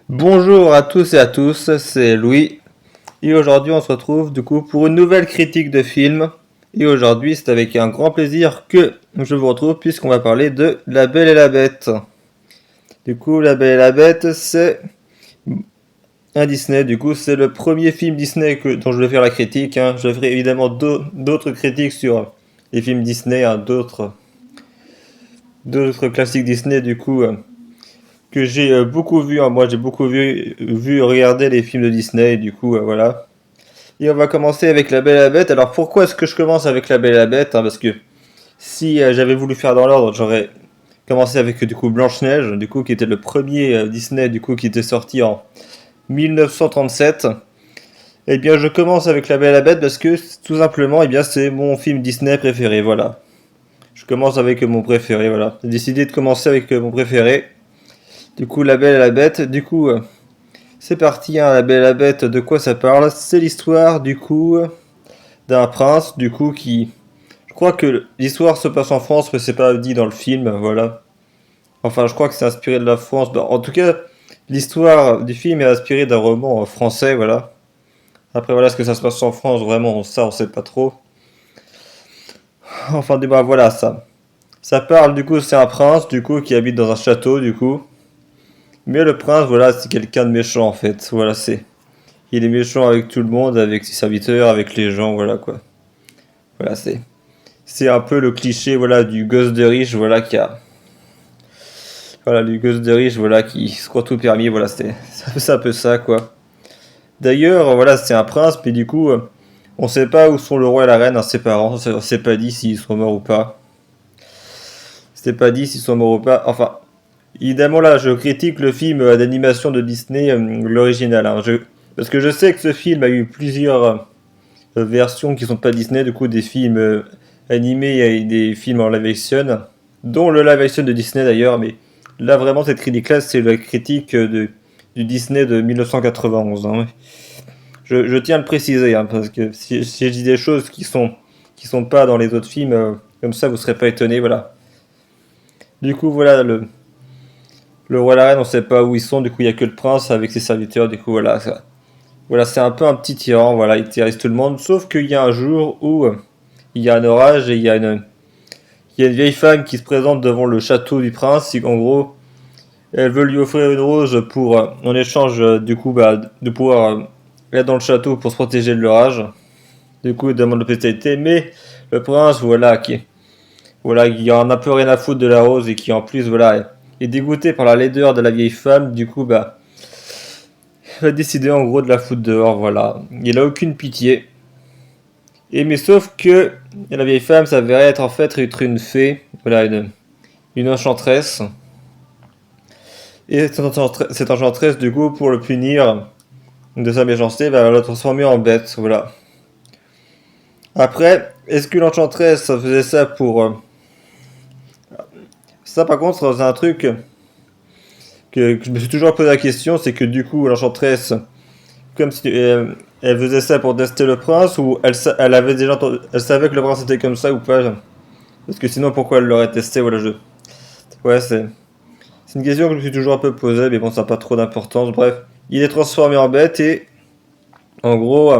Bonjour à tous et à tous, c'est Louis et aujourd'hui on se retrouve du coup pour une nouvelle critique de film et aujourd'hui c'est avec un grand plaisir que je vous retrouve puisqu'on va parler de La Belle et la Bête. Du coup La Belle et la Bête c'est un Disney, du coup c'est le premier film Disney dont je vais faire la critique, hein. Je ferai évidemment d'autres critiques sur les films Disney, hein, d'autres classiques Disney du coup que j'ai beaucoup vu, hein. Moi j'ai beaucoup vu regarder les films de Disney du coup voilà. Et on va commencer avec La Belle et la Bête. Alors pourquoi est-ce que je commence avec La Belle et la Bête, hein? Parce que si j'avais voulu faire dans l'ordre, j'aurais commencé avec du coup Blanche-Neige, du coup qui était le premier Disney du coup qui était sorti en 1937. Eh bien je commence avec La Belle et la Bête parce que tout simplement eh bien c'est mon film Disney préféré, voilà. Je commence avec mon préféré, voilà. J'ai décidé de commencer avec mon préféré. Du coup La Belle et la Bête, du coup c'est parti, hein, La Belle et la Bête, de quoi ça parle? C'est l'histoire du coup d'un prince du coup qui... Je crois que l'histoire se passe en France, mais c'est pas dit dans le film, voilà. Enfin, je crois que c'est inspiré de la France. Bah, en tout cas, l'histoire du film est inspirée d'un roman français, voilà. Après, voilà, est-ce que ça se passe en France, vraiment, ça, on sait pas trop. Enfin, bah, voilà, ça. Ça parle, du coup, c'est un prince, du coup, qui habite dans un château, du coup. Mais le prince, voilà, c'est quelqu'un de méchant, en fait. Voilà, c'est... Il est méchant avec tout le monde, avec ses serviteurs, avec les gens, voilà, quoi. Voilà, c'est un peu le cliché, voilà, du gosse de riche, voilà, qui a... Voilà, du gosse de riche, voilà, qui se croit tout permis, voilà, c'est un peu ça, quoi. D'ailleurs, voilà, c'est un prince, puis du coup, on sait pas où sont le roi et la reine, hein, ses parents, c'est pas dit s'ils sont morts ou pas. C'est pas dit s'ils sont morts ou pas, enfin... Évidemment, là, je critique le film d'animation de Disney, l'original, hein, parce que je sais que ce film a eu plusieurs versions qui sont pas Disney, du coup, des films animés et des films en live action, dont le live action de Disney d'ailleurs, mais là, vraiment, cette critique-là, c'est la critique du Disney de 1991, hein. Je tiens à le préciser, hein, parce que si je dis des choses qui sont pas dans les autres films, comme ça, vous serez pas étonnés, voilà. Du coup, voilà, le roi et la reine, on sait pas où ils sont, du coup, il y a que le prince avec ses serviteurs, du coup, voilà, voilà, c'est un peu un petit tyran, voilà, il terrorise tout le monde, sauf qu'il y a un jour où il y a un orage et il y a une vieille femme qui se présente devant le château du prince, et en gros, elle veut lui offrir une rose pour, en échange, du coup, bah, de pouvoir être dans le château pour se protéger de l'orage. Du coup, il demande l'hospitalité, mais le prince, voilà, il en a peu rien à foutre de la rose et qui en plus, voilà, est dégoûté par la laideur de la vieille femme. Du coup, bah, il va décider en gros de la foutre dehors, voilà. Il a aucune pitié. Et mais sauf que la vieille femme s'avérait être en fait être une fée, voilà, une enchanteresse. Et cette enchanteresse, du coup, pour le punir de sa méchanceté, va la transformer en bête, voilà. Après, est-ce que l'enchanteresse faisait ça pour... Ça, par contre, c'est un truc que je me suis toujours posé la question, c'est que du coup, l'enchanteresse, comme si elle faisait ça pour tester le prince, ou elle avait déjà elle savait que le prince était comme ça ou pas. Parce que sinon, pourquoi elle l'aurait testé, voilà, Ouais, c'est une question que je me suis toujours un peu posée, mais bon, ça n'a pas trop d'importance. Bref, il est transformé en bête et, en gros,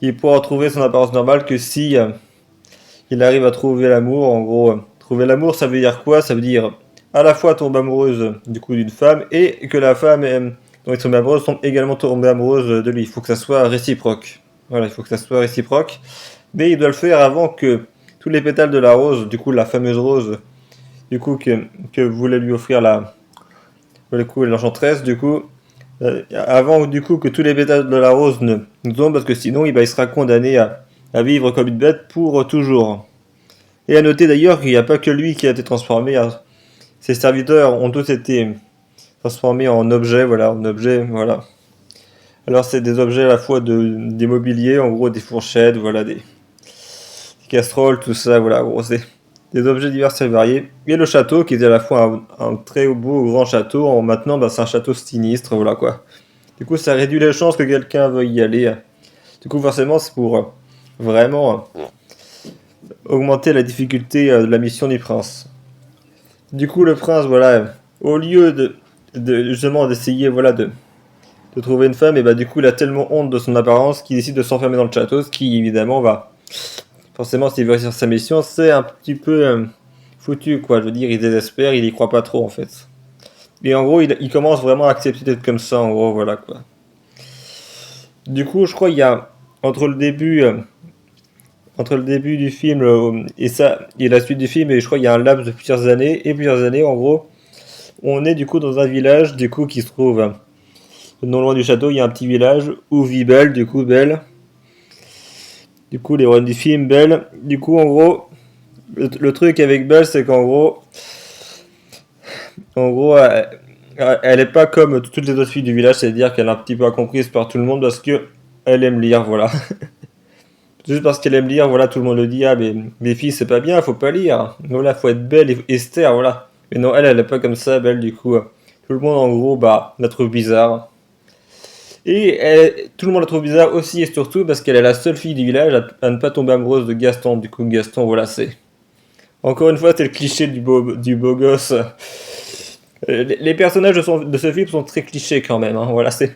il pourra trouver son apparence normale que si il arrive à trouver l'amour. En gros, trouver l'amour, ça veut dire quoi? Ça veut dire à la fois tomber amoureuse du coup d'une femme et que la femme dont il tombe amoureuse tombe également tomber amoureuse de lui. Il faut que ça soit réciproque. Voilà, il faut que ça soit réciproque. Mais il doit le faire avant que tous les pétales de la rose, du coup la fameuse rose, du coup que voulait lui offrir l'enchanteresse, du coup, avant du coup que tous les pétales de la rose ne tombent, parce que sinon il sera condamné à vivre comme une bête pour toujours. Et à noter d'ailleurs qu'il n'y a pas que lui qui a été transformé, hein. Ses serviteurs ont tous été transformés en objets, voilà, en objets, voilà. Alors c'est des objets à la fois des mobiliers, en gros des fourchettes, voilà, des casseroles, tout ça, voilà, en gros c'est des objets divers et variés. Et le château qui était à la fois un très beau grand château, maintenant c'est un château sinistre, voilà quoi. Du coup ça réduit les chances que quelqu'un veuille y aller. Du coup forcément c'est pour vraiment augmenter la difficulté de la mission du prince. Du coup, le prince, voilà, au lieu justement d'essayer, voilà, de trouver une femme, et bah du coup il a tellement honte de son apparence qu'il décide de s'enfermer dans le château, ce qui évidemment va... Forcément, s'il veut réussir sa mission, c'est un petit peu foutu, quoi. Je veux dire, il désespère, il y croit pas trop, en fait. Et en gros, il commence vraiment à accepter d'être comme ça, en gros, voilà, quoi. Du coup, je crois qu'il y a, entre le début, euh, entre le début du film et ça, et la suite du film, et je crois qu'il y a un laps de plusieurs années, en gros, on est du coup dans un village, du coup, qui se trouve non loin du château, il y a un petit village où vit Belle, du coup, Belle. Du coup, les héroïnes du film, Belle. Du coup, en gros, le truc avec Belle, c'est qu'en gros, elle est pas comme toutes les autres filles du village, c'est-à-dire qu'elle est un petit peu incomprise par tout le monde parce que elle aime lire, voilà. Juste parce qu'elle aime lire, voilà, tout le monde le dit, ah, mais les filles, c'est pas bien, faut pas lire. Voilà, faut être belle et Esther, voilà. Mais non, elle est pas comme ça, Belle, du coup. Tout le monde, en gros, bah, la trouve bizarre. Tout le monde la trouve bizarre aussi et surtout parce qu'elle est la seule fille du village à ne pas tomber amoureuse de Gaston. Du coup, Gaston, voilà, c'est. Encore une fois, c'est le cliché du beau gosse. Les personnages de ce film sont très clichés quand même, hein. Voilà, c'est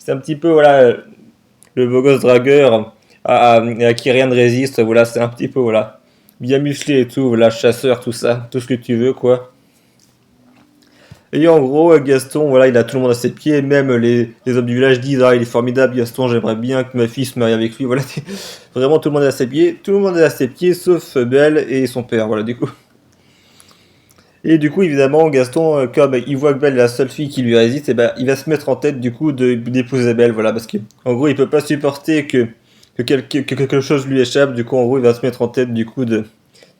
un petit peu, voilà, le beau gosse dragueur à qui rien ne résiste. Voilà, c'est un petit peu, voilà, bien musclé et tout, voilà, chasseur, tout ça, tout ce que tu veux, quoi. Et en gros, Gaston, voilà, il a tout le monde à ses pieds, même les hommes du village disent, ah, il est formidable, Gaston, j'aimerais bien que ma fille se marie avec lui, voilà. Vraiment, tout le monde est à ses pieds, tout le monde est à ses pieds, sauf Belle et son père, voilà, du coup. Et du coup, évidemment, Gaston, comme il voit que Belle est la seule fille qui lui résiste, et ben, il va se mettre en tête, du coup, d'épouser Belle, voilà, parce que, en gros, il peut pas supporter que quelque chose lui échappe, du coup, en gros, il va se mettre en tête, du coup, de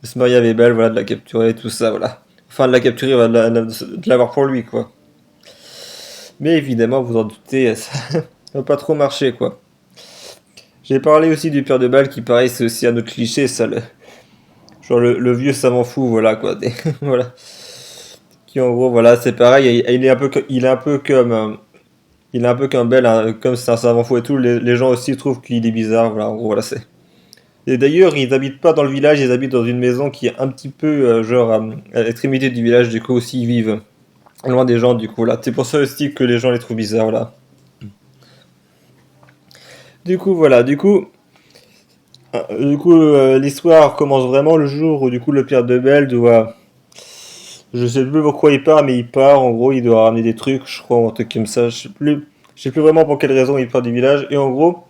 se marier avec Belle, voilà, de la capturer, tout ça, voilà. Enfin, de la capturer, voilà, de l'avoir pour lui, quoi. Mais évidemment, vous en doutez, ça va pas trop marcher, quoi. J'ai parlé aussi du père de balle qui, pareil, c'est aussi un autre cliché, ça, genre le vieux savant fou, voilà, quoi. Voilà. Qui, en gros, voilà, c'est pareil, il est un peu, il est un peu comme, il est un peu comme Belle, hein, comme c'est un savant fou et tout, les gens aussi trouvent qu'il est bizarre, voilà, en gros, voilà, c'est. Et d'ailleurs, ils habitent pas dans le village, ils habitent dans une maison qui est un petit peu, genre, à l'extrémité du village, du coup, aussi, ils vivent loin des gens, du coup, là. C'est pour ça aussi que les gens les trouvent bizarres, là. Du coup, voilà, l'histoire commence vraiment le jour où du coup le père de Belle doit, je sais plus pourquoi il part, mais il part. En gros, il doit ramener des trucs, je crois, ou un truc comme ça. Je sais plus vraiment pour quelle raison il part du village. Et en gros,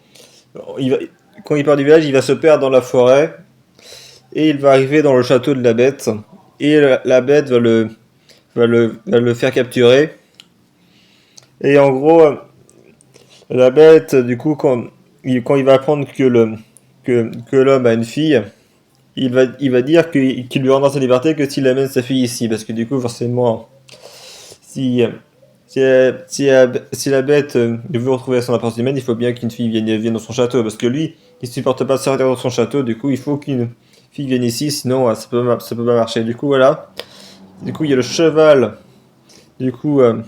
il va, quand il part du village, il va se perdre dans la forêt et il va arriver dans le château de la bête. Et la bête va le faire capturer. Et en gros, la bête, du coup, quand il va apprendre que l'homme a une fille, il va dire qu'il lui rendra sa liberté que s'il amène sa fille ici. Parce que du coup, forcément, si, si la bête veut retrouver son apparence humaine, il faut bien qu'une fille vienne dans son château. Parce que lui, il supporte pas de sortir dans son château. Du coup, il faut qu'une fille vienne ici, sinon ça peut pas marcher. Du coup, voilà. Du coup, il y a le cheval. Du coup, euh,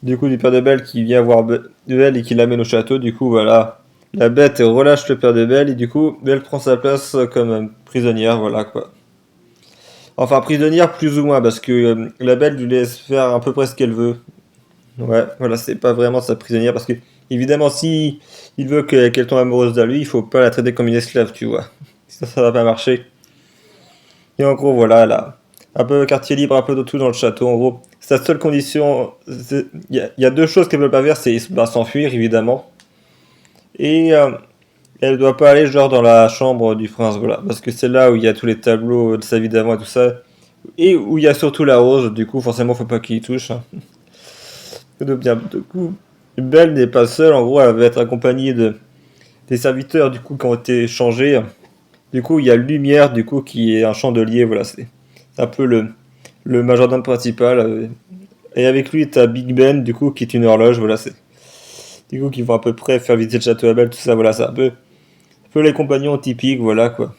du coup, du père de Belle qui vient voir Belle et qui l'amène au château. Du coup, voilà. La bête relâche le père de Belle et du coup, Belle prend sa place comme prisonnière, voilà quoi. Enfin, prisonnière plus ou moins, parce que la Belle lui laisse faire à peu près ce qu'elle veut. Ouais, voilà, c'est pas vraiment sa prisonnière, parce que, évidemment, si il veut qu'elle tombe amoureuse de lui, il faut pas la traiter comme une esclave, tu vois. Ça va pas marcher. Et en gros, voilà, là, un peu quartier libre, un peu de tout dans le château, en gros. Sa seule condition, il y a deux choses qu'elle veut pas faire, c'est bah, s'enfuir, évidemment. Et elle doit pas aller genre dans la chambre du prince, voilà, parce que c'est là où il y a tous les tableaux de sa vie d'avant et tout ça, et où il y a surtout la rose, du coup forcément faut pas qu'il y touche, hein. Donc, bien, du coup, Belle n'est pas seule, en gros elle va être accompagnée des serviteurs du coup qui ont été changés. Du coup il y a Lumière du coup qui est un chandelier, voilà, c'est un peu le majordome principal, et avec lui t'as Big Ben du coup qui est une horloge, voilà, c'est du coup qui vont à peu près faire visiter le château à Belle, tout ça, voilà, c'est un peu les compagnons typiques, voilà quoi.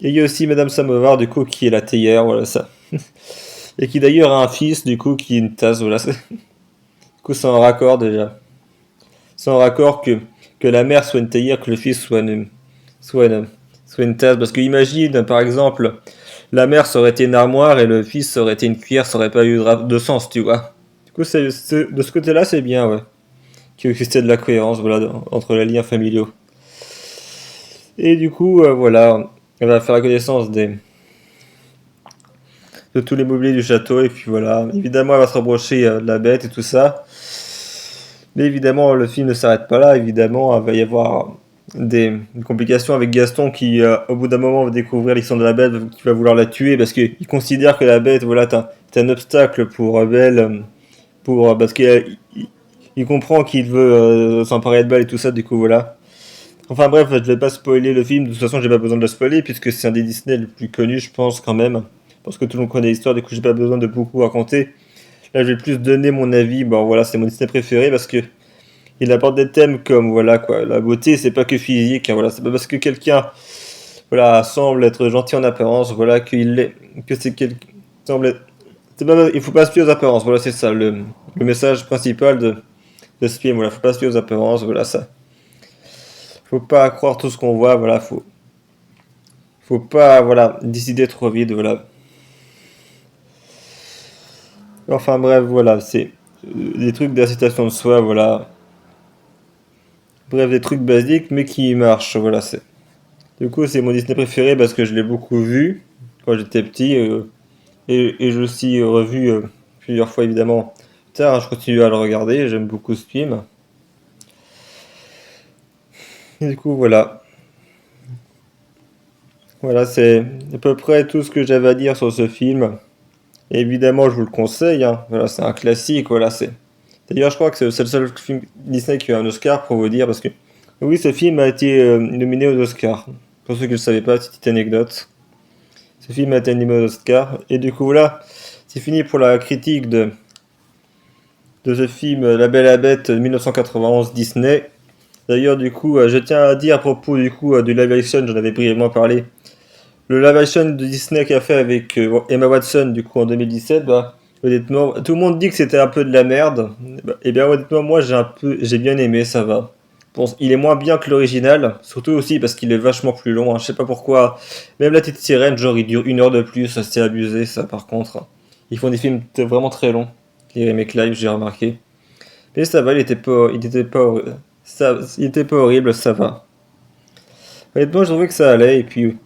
Et il y a aussi Madame Samovar, du coup, qui est la théière, voilà ça. Et qui d'ailleurs a un fils, du coup, qui est une tasse, voilà. Du coup, c'est un raccord déjà. C'est un raccord que la mère soit une théière, que le fils soit une tasse. Parce que imagine, par exemple, la mère ça aurait été une armoire et le fils ça aurait été une cuillère, ça aurait pas eu de sens, tu vois. Du coup, de ce côté-là, c'est bien, ouais. Qu'il existait de la cohérence, voilà, entre les liens familiaux. Et du coup, voilà, elle va faire la connaissance de tous les mobiliers du château, et puis voilà. Évidemment, elle va se rapprocher de la bête et tout ça. Mais évidemment, le film ne s'arrête pas là. Évidemment, il va y avoir des complications avec Gaston qui, au bout d'un moment, va découvrir l'histoire de la bête, qui va vouloir la tuer parce qu'il considère que la bête, voilà, est un obstacle pour Belle, parce qu'il il comprend qu'il veut s'emparer de Belle et tout ça, du coup, voilà. Enfin bref, je vais pas spoiler le film, de toute façon j'ai pas besoin de le spoiler puisque c'est un des Disney les plus connus je pense quand même. Parce que tout le monde connaît l'histoire, du coup j'ai pas besoin de beaucoup raconter. Là je vais plus donner mon avis, bon voilà c'est mon Disney préféré parce que il apporte des thèmes comme voilà quoi, la beauté c'est pas que physique, hein, voilà, c'est pas parce que quelqu'un voilà semble être gentil en apparence, voilà qu'il est, que c'est quelqu'un semble être, il faut pas se fier aux apparences, voilà c'est ça le message principal de ce film, voilà, faut pas se fier aux apparences, voilà ça. Faut pas croire tout ce qu'on voit, voilà, faut pas, voilà, décider trop vite, voilà. Enfin bref, voilà, c'est des trucs d'incitation de soi, voilà. Bref, des trucs basiques, mais qui marchent, voilà, c'est. Du coup, c'est mon Disney préféré parce que je l'ai beaucoup vu quand j'étais petit, et je l'ai aussi revu plusieurs fois, évidemment. Tard, je continue à le regarder, j'aime beaucoup ce film. Et du coup, voilà. Voilà, c'est à peu près tout ce que j'avais à dire sur ce film. Et évidemment, je vous le conseille, hein. Voilà, c'est un classique, voilà, c'est. D'ailleurs, je crois que c'est le seul film Disney qui a un Oscar pour vous dire, parce que oui, ce film a été nominé aux Oscars. Pour ceux qui ne le savaient pas, petite anecdote. Ce film a été nommé aux Oscars. Et du coup, là, c'est fini pour la critique de ce film La Belle et la Bête 1991 Disney. D'ailleurs, du coup, je tiens à dire à propos du coup du live action, j'en avais brièvement parlé. Le live action de Disney qu'a fait avec Emma Watson du coup en 2017, bah, honnêtement, tout le monde dit que c'était un peu de la merde. Bah, et bien honnêtement, moi j'ai bien aimé, ça va. Bon, il est moins bien que l'original, surtout aussi parce qu'il est vachement plus long, hein. Je sais pas pourquoi. Même la petite sirène, genre il dure 1 heure de plus, ça c'est abusé ça par contre. Ils font des films vraiment très longs. Les remakes live, j'ai remarqué. Mais ça va, il était pas horrible, ça va. Honnêtement, je trouvais que ça allait, et puis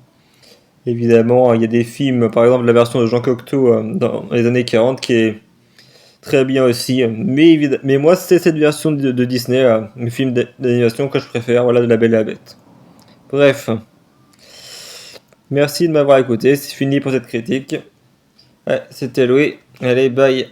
évidemment, il y a des films, par exemple la version de Jean Cocteau dans les années 40 qui est très bien aussi. Mais moi, c'est cette version de Disney, le film d'animation que je préfère, voilà, de La Belle et la Bête. Bref, merci de m'avoir écouté, c'est fini pour cette critique. Ouais, c'était Louis, allez, bye.